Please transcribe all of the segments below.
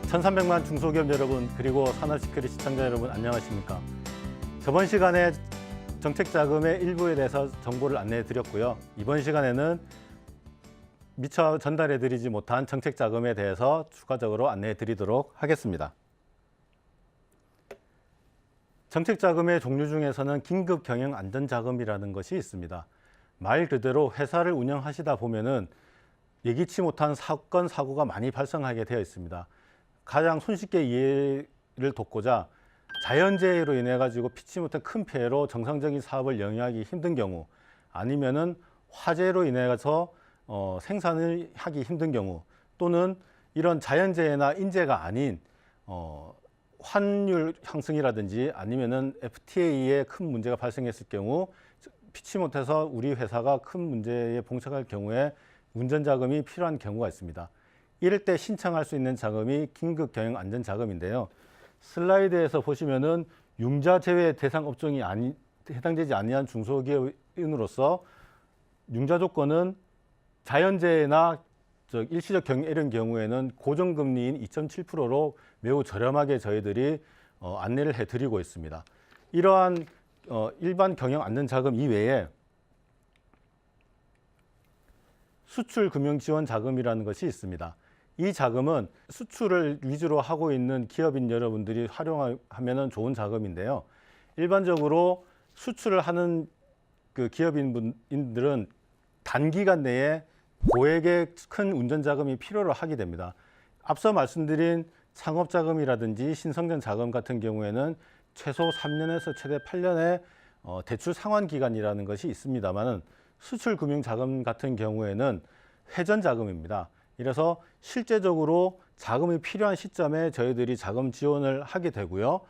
1300만 중소기업 여러분, 그리고 산업시큐리 시청자 여러분, 안녕하십니까? 저번 시간에 정책자금의 일부에 대해서 정보를 안내해 드렸고요. 이번 시간에는 미처 전달해 드리지 못한 정책자금에 대해서 추가적으로 안내해 드리도록 하겠습니다. 정책자금의 종류 중에서는 긴급경영안전자금이라는 것이 있습니다. 말 그대로 회사를 운영하시다 보면은 예기치 못한 사건, 사고가 많이 발생하게 되어 있습니다. 가장 손쉽게 이해를 돕고자 자연재해로 인해 가지고 피치 못한 큰 피해로 정상적인 사업을 영위하기 힘든 경우, 아니면은 화재로 인해서 생산을 하기 힘든 경우, 또는 이런 자연재해나 인재가 아닌 환율 상승이라든지 아니면은 FTA에 큰 문제가 발생했을 경우 피치 못해서 우리 회사가 큰 문제에 봉착할 경우에 운전자금이 필요한 경우가 있습니다. 이럴 때 신청할 수 있는 자금이 긴급경영안전자금인데요. 슬라이드에서 보시면은 융자 제외 대상 업종이 해당되지 아니한 중소기업인으로서 융자 조건은 자연재해나 일시적 경영 이런 경우에는 고정금리인 2.7%로 매우 저렴하게 저희들이 안내를 해드리고 있습니다. 이러한 일반 경영안전자금 이외에 수출금융지원자금이라는 것이 있습니다. 이 자금은 수출을 위주로 하고 있는 기업인 여러분들이 활용하면 좋은 자금인데요. 일반적으로 수출을 하는 그 기업인들은 단기간 내에 고액의 큰 운전자금이 필요로 하게 됩니다. 앞서 말씀드린 창업자금이라든지 신성장 자금 같은 경우에는 최소 3년에서 최대 8년의 대출 상환기간이라는 것이 있습니다만, 수출금융자금 같은 경우에는 회전자금입니다. 이래서 실제적으로 자금이 필요한 시점에 저희들이 자금 지원을 하게 되고요.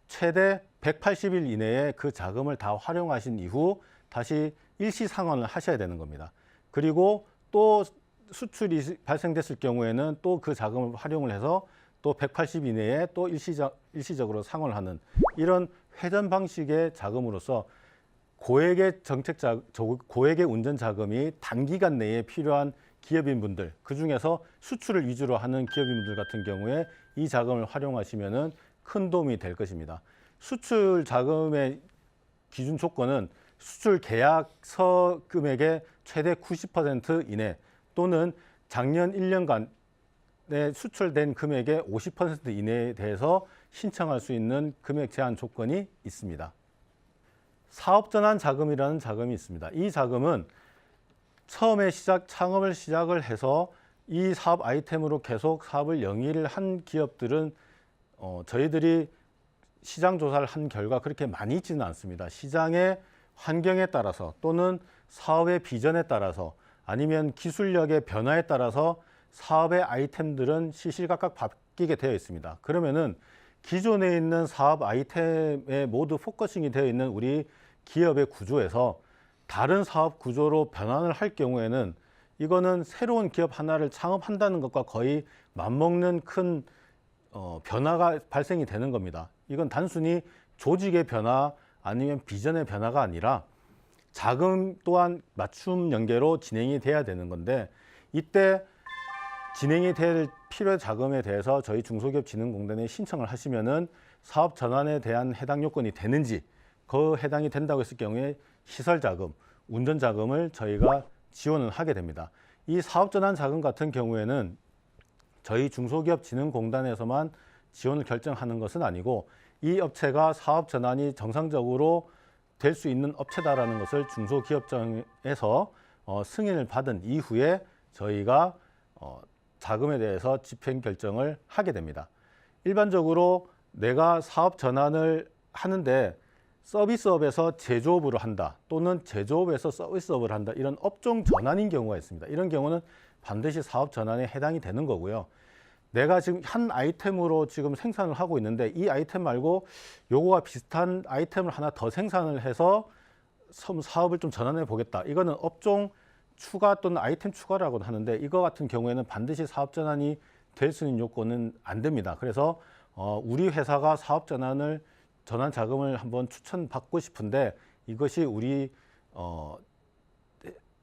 최대 180일 이내에 그 자금을 다 활용하신 이후 다시 일시 상환을 하셔야 되는 겁니다. 그리고 또 수출이 발생됐을 경우에는 또 그 자금을 활용을 해서 또 180일 이내에 또 일시적으로 상환을 하는 이런 회전 방식의 자금으로서 고액의 운전 자금이 단기간 내에 필요한 기업인분들, 그 중에서 수출을 위주로 하는 기업인분들 같은 경우에 이 자금을 활용하시면은 큰 도움이 될 것입니다. 수출 자금의 기준 조건은 수출 계약서 금액의 최대 90% 이내, 또는 작년 1년간에 수출된 금액의 50% 이내에 대해서 신청할 수 있는 금액 제한 조건이 있습니다. 사업전환 자금이라는 자금이 있습니다. 이 자금은 처음에 창업을 시작을 해서 이 사업 아이템으로 계속 사업을 영위를 한 기업들은 저희들이 시장 조사를 한 결과 그렇게 많이 있지는 않습니다. 시장의 환경에 따라서, 또는 사업의 비전에 따라서, 아니면 기술력의 변화에 따라서 사업의 아이템들은 시시각각 바뀌게 되어 있습니다. 그러면은 기존에 있는 사업 아이템에 모두 포커싱이 되어 있는 우리 기업의 구조에서 다른 사업 구조로 변환을 할 경우에는 이거는 새로운 기업 하나를 창업한다는 것과 거의 맞먹는 큰 변화가 발생이 되는 겁니다. 이건 단순히 조직의 변화 아니면 비전의 변화가 아니라 자금 또한 맞춤 연계로 진행이 돼야 되는 건데, 이때 진행이 될 필요 자금에 대해서 저희 중소기업진흥공단에 신청을 하시면은 사업 전환에 대한 해당 요건이 되는지, 그 해당이 된다고 했을 경우에 시설자금, 운전자금을 저희가 지원을 하게 됩니다. 이 사업전환 자금 같은 경우에는 저희 중소기업진흥공단에서만 지원을 결정하는 것은 아니고, 이 업체가 사업 전환이 정상적으로 될 수 있는 업체다라는 것을 중소기업청에서 승인을 받은 이후에 저희가 자금에 대해서 집행 결정을 하게 됩니다. 일반적으로 내가 사업 전환을 하는데 서비스업에서 제조업으로 한다, 또는 제조업에서 서비스업을 한다, 이런 업종 전환인 경우가 있습니다. 이런 경우는 반드시 사업 전환에 해당이 되는 거고요. 내가 지금 한 아이템으로 지금 생산을 하고 있는데 이 아이템 말고 요거와 비슷한 아이템을 하나 더 생산을 해서 사업을 좀 전환해 보겠다, 이거는 업종 추가 또는 아이템 추가라고 하는데, 이거 같은 경우에는 반드시 사업 전환이 될 수 있는 요건은 안 됩니다. 그래서 우리 회사가 사업 전환 자금을 한번 추천받고 싶은데 이것이 우리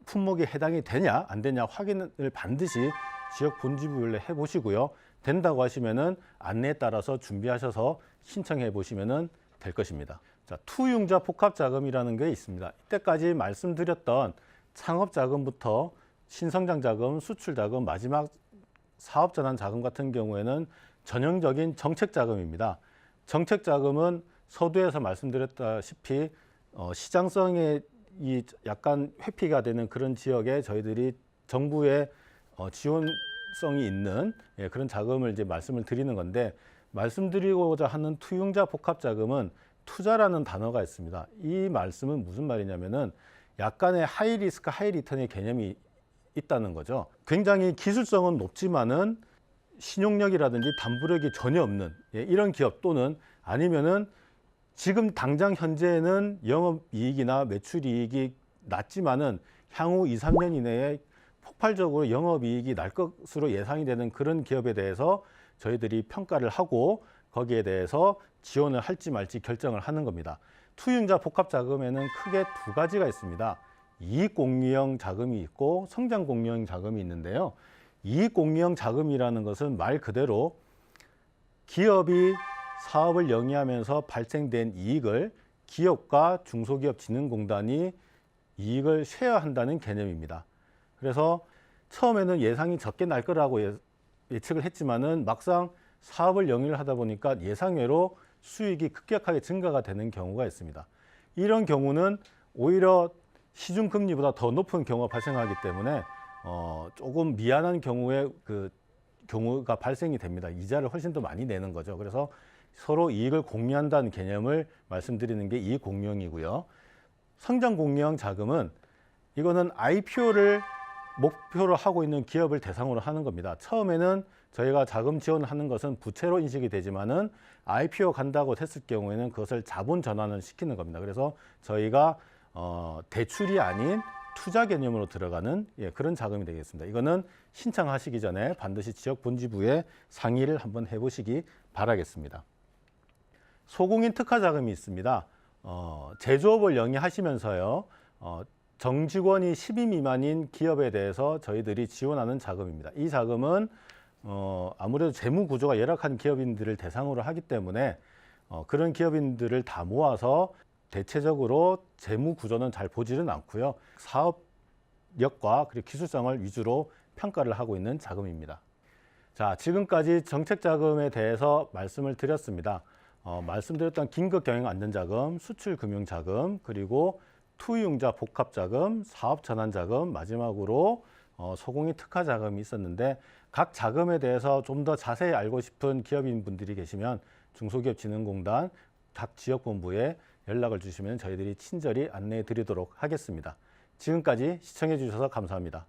품목에 해당이 되냐 안 되냐 확인을 반드시 지역 본지부별로 해보시고요. 된다고 하시면은 안내에 따라서 준비하셔서 신청해 보시면은 될 것입니다. 자, 투융자 복합자금이라는 게 있습니다. 이때까지 말씀드렸던 창업자금부터 신성장자금, 수출자금, 마지막 사업전환 자금 같은 경우에는 전형적인 정책자금입니다. 정책자금은 서두에서 말씀드렸다시피 시장성에 약간 회피가 되는 그런 지역에 저희들이 정부의 지원성이 있는 그런 자금을 이제 말씀을 드리는 건데, 말씀드리고자 하는 투융자 복합자금은 투자라는 단어가 있습니다. 이 말씀은 무슨 말이냐면은 약간의 하이 리스크 하이 리턴의 개념이 있다는 거죠. 굉장히 기술성은 높지만은 신용력이라든지 담보력이 전혀 없는 이런 기업, 또는 아니면은 지금 당장 현재는 영업이익이나 매출이익이 낮지만은 향후 2, 3년 이내에 폭발적으로 영업이익이 날 것으로 예상이 되는 그런 기업에 대해서 저희들이 평가를 하고 거기에 대해서 지원을 할지 말지 결정을 하는 겁니다. 투융자 복합자금에는 크게 두 가지가 있습니다. 이익공유형 자금이 있고 성장공유형 자금이 있는데요. 이익공유형 자금이라는 것은 말 그대로 기업이 사업을 영위하면서 발생된 이익을 기업과 중소기업진흥공단이 이익을 쉐어한다는 개념입니다. 그래서 처음에는 예상이 적게 날 거라고 예측을 했지만은 막상 사업을 영위를 하다 보니까 예상외로 수익이 급격하게 증가가 되는 경우가 있습니다. 이런 경우는 오히려 시중금리보다 더 높은 경우가 발생하기 때문에 조금 미안한 경우가 발생이 됩니다. 이자를 훨씬 더 많이 내는 거죠. 그래서 서로 이익을 공유한다는 개념을 말씀드리는 게 이익 공유형이고요. 성장 공유형 자금은 이거는 IPO를 목표로 하고 있는 기업을 대상으로 하는 겁니다. 처음에는 저희가 자금 지원을 하는 것은 부채로 인식이 되지만은 IPO 간다고 했을 경우에는 그것을 자본 전환을 시키는 겁니다. 그래서 저희가 대출이 아닌 투자 개념으로 들어가는 그런 자금이 되겠습니다. 이거는 신청하시기 전에 반드시 지역 본지부에 상의를 한번 해보시기 바라겠습니다. 소공인 특화 자금이 있습니다. 제조업을 영위하시면서요, 정직원이 10인 미만인 기업에 대해서 저희들이 지원하는 자금입니다. 이 자금은 아무래도 재무 구조가 열악한 기업인들을 대상으로 하기 때문에 그런 기업인들을 다 모아서 대체적으로 재무 구조는 잘 보지는 않고요. 사업력과 그리고 기술성을 위주로 평가를 하고 있는 자금입니다. 자, 지금까지 정책자금에 대해서 말씀을 드렸습니다. 말씀드렸던 긴급경영안전자금, 수출금융자금, 그리고 투융자 복합자금, 사업전환자금, 마지막으로 소공인 특화자금이 있었는데, 각 자금에 대해서 좀 더 자세히 알고 싶은 기업인분들이 계시면 중소기업진흥공단 각 지역본부에 연락을 주시면 저희들이 친절히 안내해 드리도록 하겠습니다. 지금까지 시청해 주셔서 감사합니다.